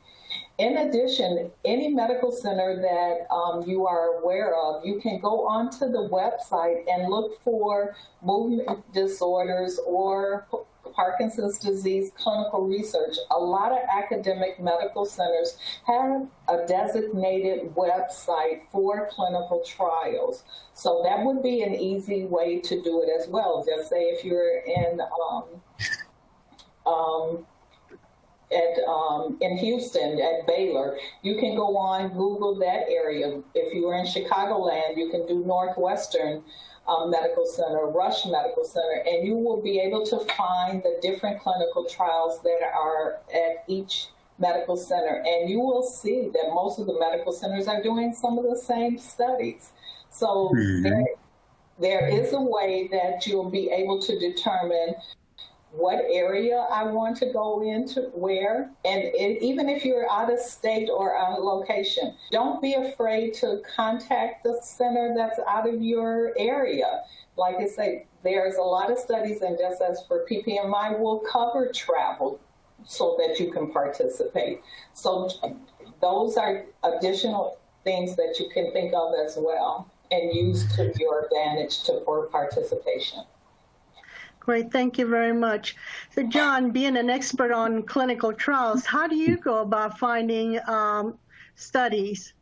[SPEAKER 4] In addition, any medical center that you are aware of, you can go onto the website and look for movement disorders or Parkinson's disease clinical research. A lot of academic medical centers have a designated website for clinical trials. So that would be an easy way to do it as well. Just say if you're in Houston at Baylor, you can go on Google that area. If you are in Chicagoland, you can do Northwestern Medical Center, Rush Medical Center, and you will be able to find the different clinical trials that are at each medical center. And you will see that most of the medical centers are doing some of the same studies. So there is a way that you'll be able to determine what area I want to go into, where, and even if you're out of state or out of location, don't be afraid to contact the center that's out of your area. Like I say, there's a lot of studies, and just as for PPMI, will cover travel so that you can participate. So those are additional things that you can think of as well and use to your advantage for participation.
[SPEAKER 1] Great, thank you very much. So John, being an expert on clinical trials, how do you go about finding studies?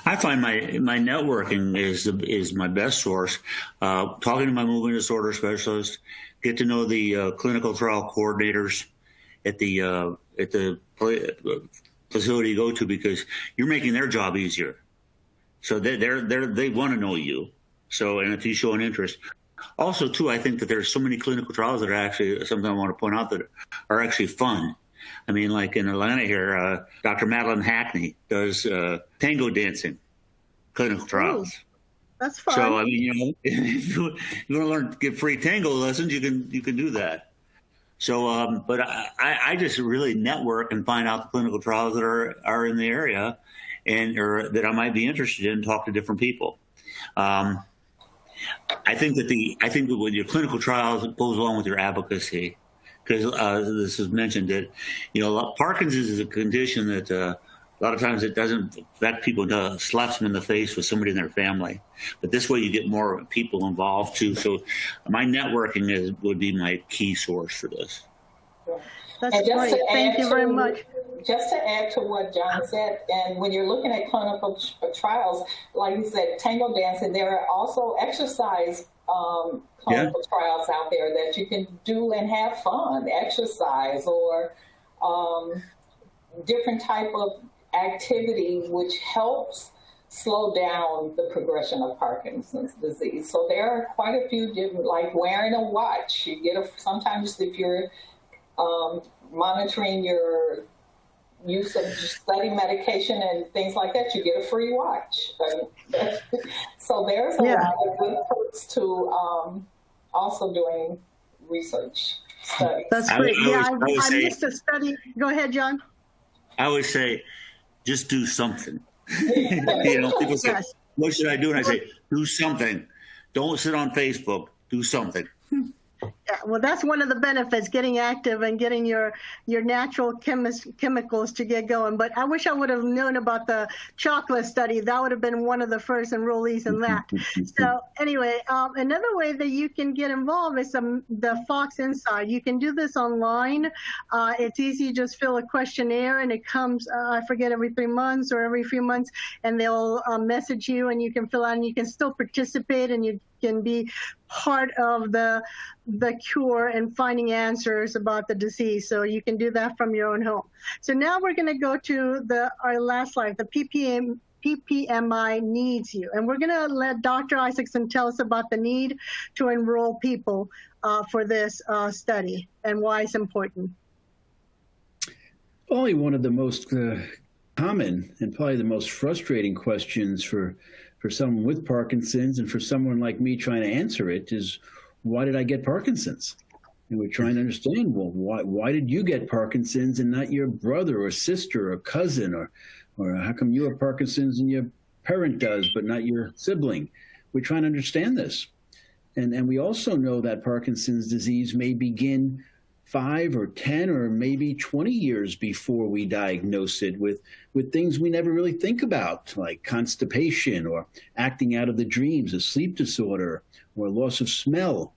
[SPEAKER 3] I find my networking is my best source. Talking to my movement disorder specialist, get to know the clinical trial coordinators at the facility you go to, because you're making their job easier. So they want to know you. So, and if you show an interest. Also, too, I think that there's so many clinical trials that are actually, something I want to point out, that are actually fun. I mean, like in Atlanta here, Dr. Madeline Hackney does tango dancing clinical trials.
[SPEAKER 1] Ooh, that's fun.
[SPEAKER 3] So, I mean, if you want to learn to get free tango lessons, you can do that. So, but I just really network and find out the clinical trials that are in the area, or that I might be interested in, talk to different people. I think that with your clinical trials, it goes along with your advocacy, because this is mentioned that, Parkinson's is a condition that a lot of times it doesn't affect people, slaps them in the face with somebody in their family. But this way you get more people involved too. So my networking would be my key source for this.
[SPEAKER 1] That's great. Thank you very much.
[SPEAKER 4] Just to add to what John said, and when you're looking at clinical trials, like you said, tango dancing, there are also exercise clinical trials out there that you can do and have fun, exercise or different type of activity which helps slow down the progression of Parkinson's disease. So there are quite a few different, like wearing a watch. You get sometimes if you're monitoring your use of study medication and things like that, you get a free watch. So there's a lot of good perks to also doing research studies.
[SPEAKER 1] That's great. I missed a study. Go ahead, John.
[SPEAKER 3] I always say, just do something. People say, what should I do? And I say, do something. Don't sit on Facebook. Do something.
[SPEAKER 1] Yeah, well, that's one of the benefits, getting active and getting your natural chemicals to get going. But I wish I would have known about the chocolate study. That would have been one of the first enrollees in that. So anyway, another way that you can get involved is the Fox Inside. You can do this online. It's easy. You just fill a questionnaire, and it comes, I forget, every 3 months or every few months, and they'll message you, and you can fill out, and you can still participate, and you can be part of the cure and finding answers about the disease. So you can do that from your own home. So now we're going to go to our last slide. The PPMI needs you. And we're going to let Dr. Isaacson tell us about the need to enroll people for this study and why it's important.
[SPEAKER 2] Probably one of the most common and probably the most frustrating questions for someone with Parkinson's and for someone like me trying to answer it is, why did I get Parkinson's? And we're trying to understand, well, why did you get Parkinson's and not your brother or sister or cousin, or how come you have Parkinson's and your parent does, but not your sibling? We're trying to understand this. And we also know that Parkinson's disease may begin 5 or 10 or maybe 20 years before we diagnose it with things we never really think about, like constipation or acting out of the dreams, a sleep disorder, or loss of smell.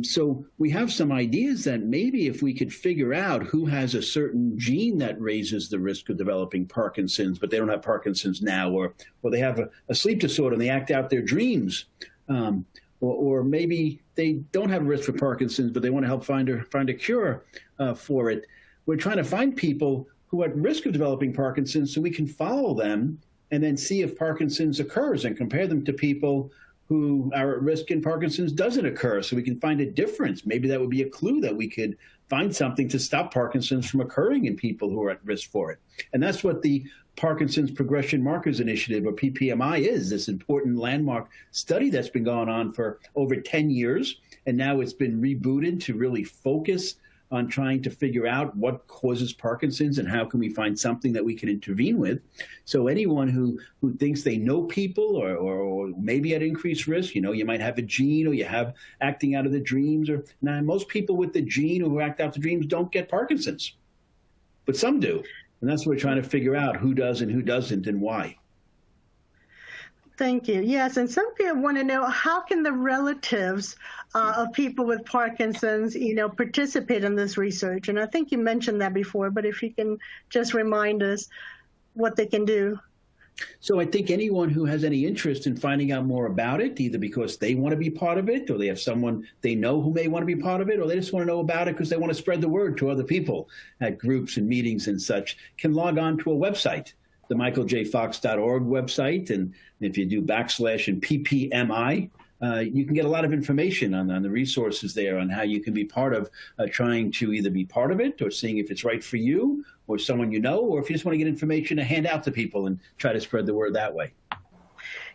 [SPEAKER 2] So we have some ideas that maybe if we could figure out who has a certain gene that raises the risk of developing Parkinson's, but they don't have Parkinson's now, or they have a sleep disorder and they act out their dreams, or maybe they don't have a risk for Parkinson's, but they want to help find a cure for it. We're trying to find people who are at risk of developing Parkinson's so we can follow them and then see if Parkinson's occurs and compare them to people who are at risk and Parkinson's doesn't occur, so we can find a difference. Maybe that would be a clue that we could find something to stop Parkinson's from occurring in people who are at risk for it. And that's what the Parkinson's Progression Markers Initiative, or PPMI, is, this important landmark study that's been going on for over 10 years. And now it's been rebooted to really focus on trying to figure out what causes Parkinson's and how can we find something that we can intervene with. So anyone who thinks they know people or maybe at increased risk, you might have a gene, or you have acting out of the dreams, or now most people with the gene who act out the dreams don't get Parkinson's, but some do. And that's what we're trying to figure out, who does and who doesn't and why.
[SPEAKER 1] Thank you. Yes, and some people want to know, how can the relatives of people with Parkinson's, participate in this research? And I think you mentioned that before, but if you can just remind us what they can do.
[SPEAKER 2] So I think anyone who has any interest in finding out more about it, either because they want to be part of it, or they have someone they know who may want to be part of it, or they just want to know about it because they want to spread the word to other people at groups and meetings and such, can log on to a website. the michaeljfox.org website. And if you do / and PPMI, you can get a lot of information on the resources there on how you can be part of trying to either be part of it or seeing if it's right for you or someone you know, or if you just want to get information to hand out to people and try to spread the word that way.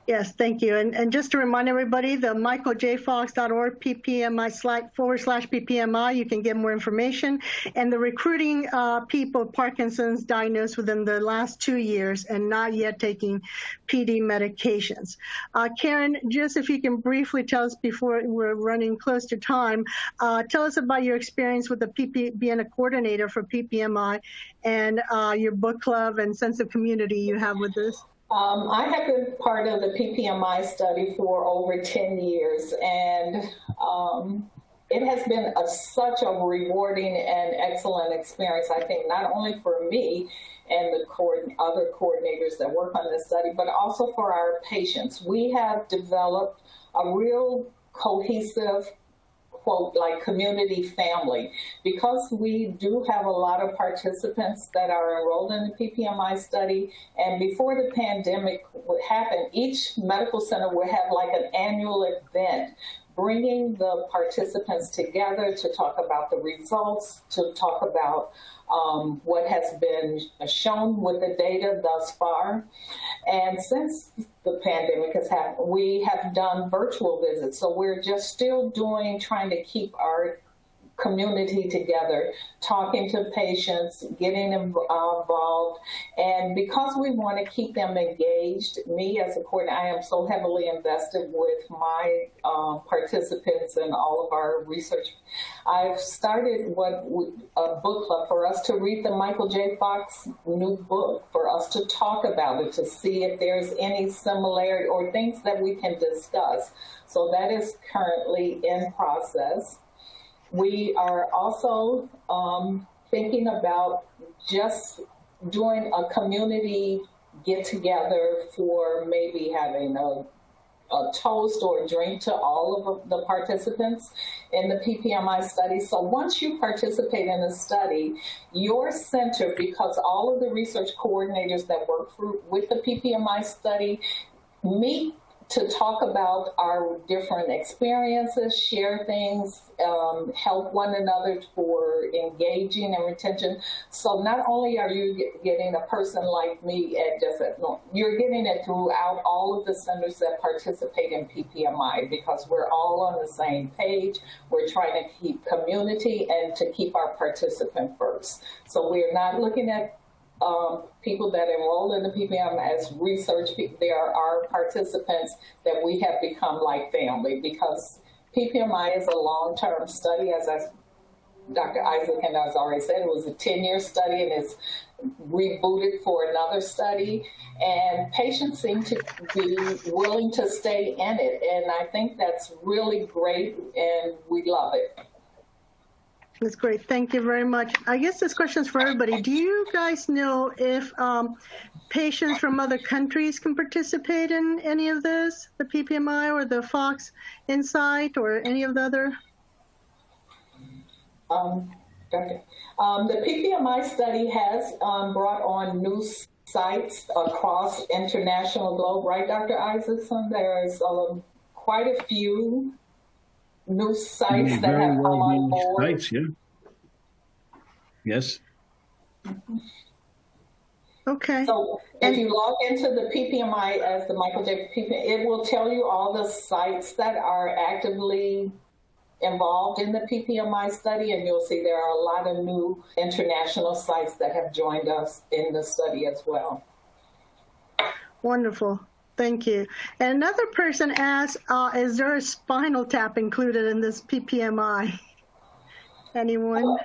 [SPEAKER 1] Yes, thank you. And just to remind everybody, the michaeljfox.org PPMI / PPMI, you can get more information. And the recruiting people with Parkinson's diagnosed within the last 2 years and not yet taking PD medications. Karen, just if you can briefly tell us before we're running close to time, tell us about your experience with being a coordinator for PPMI and your book club and sense of community you have with this.
[SPEAKER 4] I have been part of the PPMI study for over 10 years, and it has been such a rewarding and excellent experience, I think, not only for me and the other coordinators that work on this study, but also for our patients. We have developed a real cohesive, quote, like community family, because we do have a lot of participants that are enrolled in the PPMI study. And before the pandemic would happen, each medical center would have like an annual event bringing the participants together to talk about the results, to talk about what has been shown with the data thus far. And since the pandemic has happened, we have done virtual visits. So we're just still trying to keep our community together, talking to patients, getting involved. And because we want to keep them engaged, me as a coordinator, I am so heavily invested with my participants and all of our research. I've started a book club for us to read the Michael J. Fox new book, for us to talk about it, to see if there's any similarity or things that we can discuss. So that is currently in process. We are also thinking about just doing a community get-together for maybe having a toast or a drink to all of the participants in the PPMI study. So once you participate in a study, your center, because all of the research coordinators that work with the PPMI study meet to talk about our different experiences, share things, help one another for engaging and retention. So not only are you getting a person like me at you're getting it throughout all of the centers that participate in PPMI, because we're all on the same page. We're trying to keep community and to keep our participant first. So we're not looking at people that enroll in the PPMI as research people. They are our participants that we have become like family, because PPMI is a long-term study. As Dr. Isaac and I has already said, it was a 10-year study and it's rebooted for another study. And patients seem to be willing to stay in it. And I think that's really great, and we love it.
[SPEAKER 1] That's great. Thank you very much. I guess this question is for everybody. Do you guys know if patients from other countries can participate in any of this, the PPMI or the Fox Insight or any of the other?
[SPEAKER 4] The PPMI study has brought on new sites across international globe, right, Dr. Isaacson? There's quite a few new sites that have come on board.
[SPEAKER 2] Sites, yeah. Yes.
[SPEAKER 1] Okay.
[SPEAKER 4] So if you log into the PPMI as the Michael J. PPMI, it will tell you all the sites that are actively involved in the PPMI study, and you'll see there are a lot of new international sites that have joined us in the study as well.
[SPEAKER 1] Wonderful. Thank you. And another person asked, is there a spinal tap included in this PPMI? Anyone?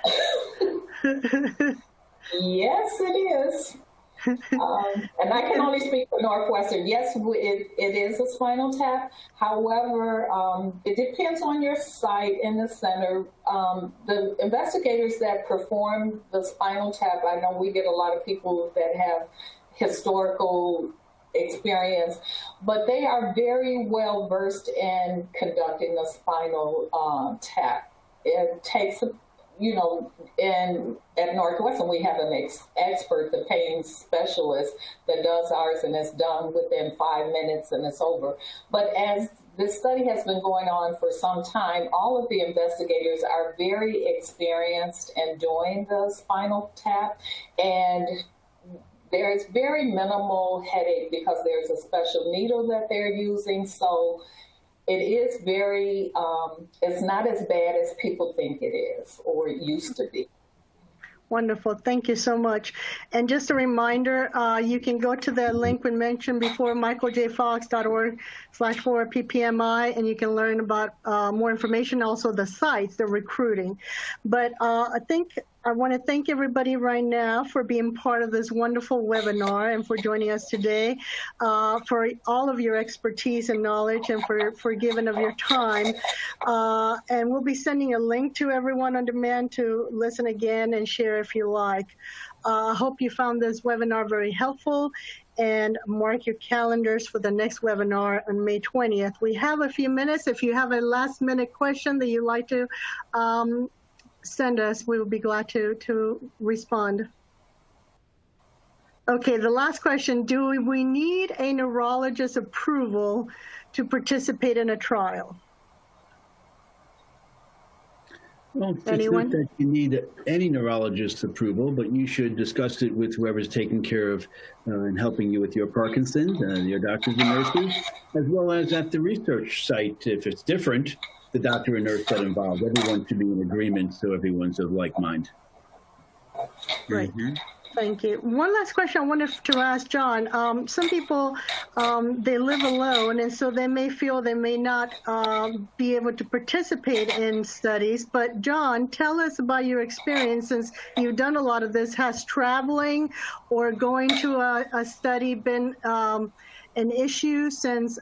[SPEAKER 4] Yes, it is. And I can only speak for Northwestern. Yes, it is a spinal tap. However, it depends on your site in the center. The investigators that perform the spinal tap, I know we get a lot of people that have historical experience, but they are very well versed in conducting the spinal tap. It takes at Northwestern, we have an expert, the pain specialist, that does ours, and it's done within 5 minutes and it's over. But as this study has been going on for some time, all of the investigators are very experienced in doing the spinal tap, and there's very minimal headache because there's a special needle that they're using. So it is very, it's not as bad as people think it is or it used to be.
[SPEAKER 1] Wonderful. Thank you so much. And just a reminder, you can go to the link we mentioned before, michaeljfox.org/PPMI, and you can learn about more information, also the sites, the recruiting. But I want to thank everybody right now for being part of this wonderful webinar and for joining us today, for all of your expertise and knowledge, and for giving of your time. And we'll be sending a link to everyone on demand to listen again and share if you like. I hope you found this webinar very helpful, and mark your calendars for the next webinar on May 20th. We have a few minutes. If you have a last-minute question that you'd like to send us, we will be glad to respond. Okay, the last question, do we need a neurologist's approval to participate in a trial?
[SPEAKER 2] Well, it's
[SPEAKER 1] Anyone?
[SPEAKER 2] not that you need any neurologist's approval, but you should discuss it with whoever's taking care of and helping you with your Parkinson's, your doctors and nurses, as well as at the research site. If it's different, the doctor and nurse that involved. Everyone should be in agreement, so everyone's of like mind.
[SPEAKER 1] Right. Thank you. One last question I wanted to ask John. Some people, they live alone, and so they may feel they may not be able to participate in studies. But John, tell us about your experience, since you've done a lot of this. Has traveling or going to a study been an issue since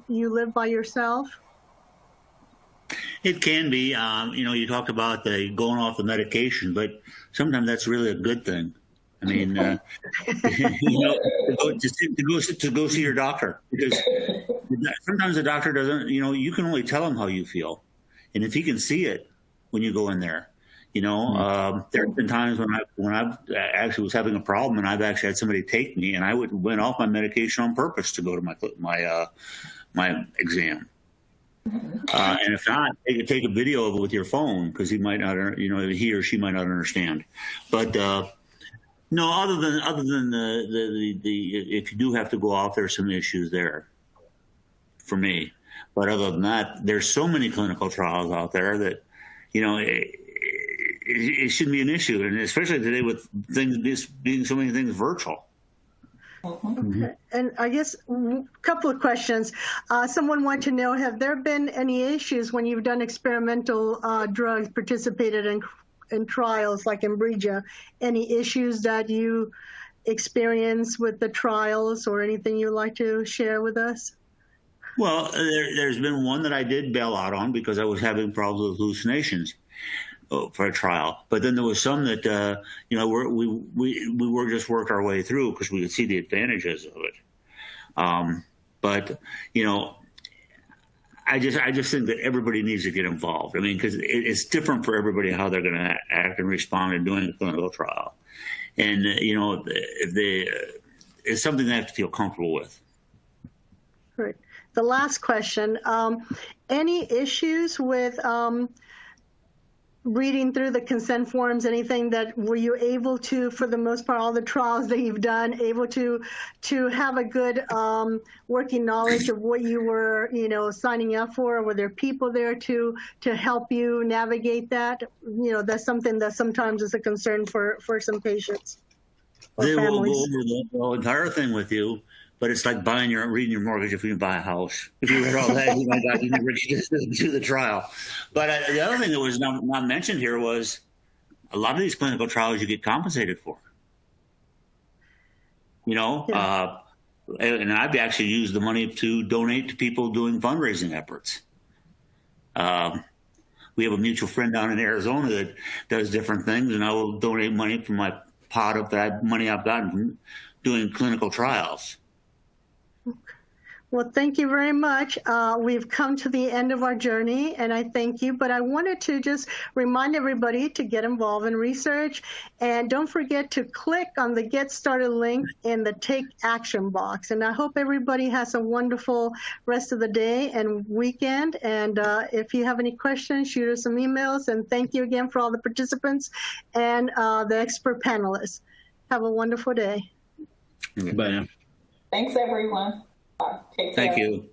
[SPEAKER 1] you live by yourself?
[SPEAKER 3] It can be. You talked about the going off the medication, but sometimes that's really a good thing. I mean, to go see your doctor, because sometimes the doctor doesn't. You can only tell him how you feel, and if he can see it when you go in there, there have been times when I actually was having a problem, and I've actually had somebody take me, and I went off my medication on purpose to go to my exam. And if not, take a video of it with your phone, because he might not, he or she might not understand. But no, other than the if you do have to go off, there's some issues there for me. But other than that, there's so many clinical trials out there that it shouldn't be an issue, and especially today with things being so many things virtual.
[SPEAKER 1] Okay. And I guess a couple of questions. Someone wanted to know, have there been any issues when you've done experimental drugs, participated in trials like Embregia? Any issues that you experience with the trials, or anything you'd like to share with us?
[SPEAKER 3] Well, there's been one that I did bail out on because I was having problems with hallucinations for a trial. But then there was some that we just worked our way through because we could see the advantages of it. But I just think that everybody needs to get involved. I mean, because it's different for everybody how they're going to act and respond in doing a clinical trial, and it's something they have to feel comfortable with.
[SPEAKER 1] Great. The last question: any issues with reading through the consent forms? Anything that were you able to, for the most part, all the trials that you've done, able to have a good working knowledge of what you were, signing up for? Were there people there to help you navigate that? That's something that sometimes is a concern for some patients or
[SPEAKER 3] they
[SPEAKER 1] families.
[SPEAKER 3] Will go over the whole entire thing with you, but it's like reading your mortgage if you can buy a house. If you read all that, you might not even just do the trial. But the other thing that was not mentioned here was a lot of these clinical trials you get compensated for. Yeah. And I've actually used the money to donate to people doing fundraising efforts. We have a mutual friend down in Arizona that does different things, and I will donate money from my pot of that money I've gotten from doing clinical trials.
[SPEAKER 1] Well, thank you very much. We've come to the end of our journey, and I thank you. But I wanted to just remind everybody to get involved in research. And don't forget to click on the Get Started link in the Take Action box. And I hope everybody has a wonderful rest of the day and weekend. And if you have any questions, shoot us some emails. And thank you again for all the participants and the expert panelists. Have a wonderful day.
[SPEAKER 2] Bye now.
[SPEAKER 4] Thanks, everyone. Take care.
[SPEAKER 3] Thank you.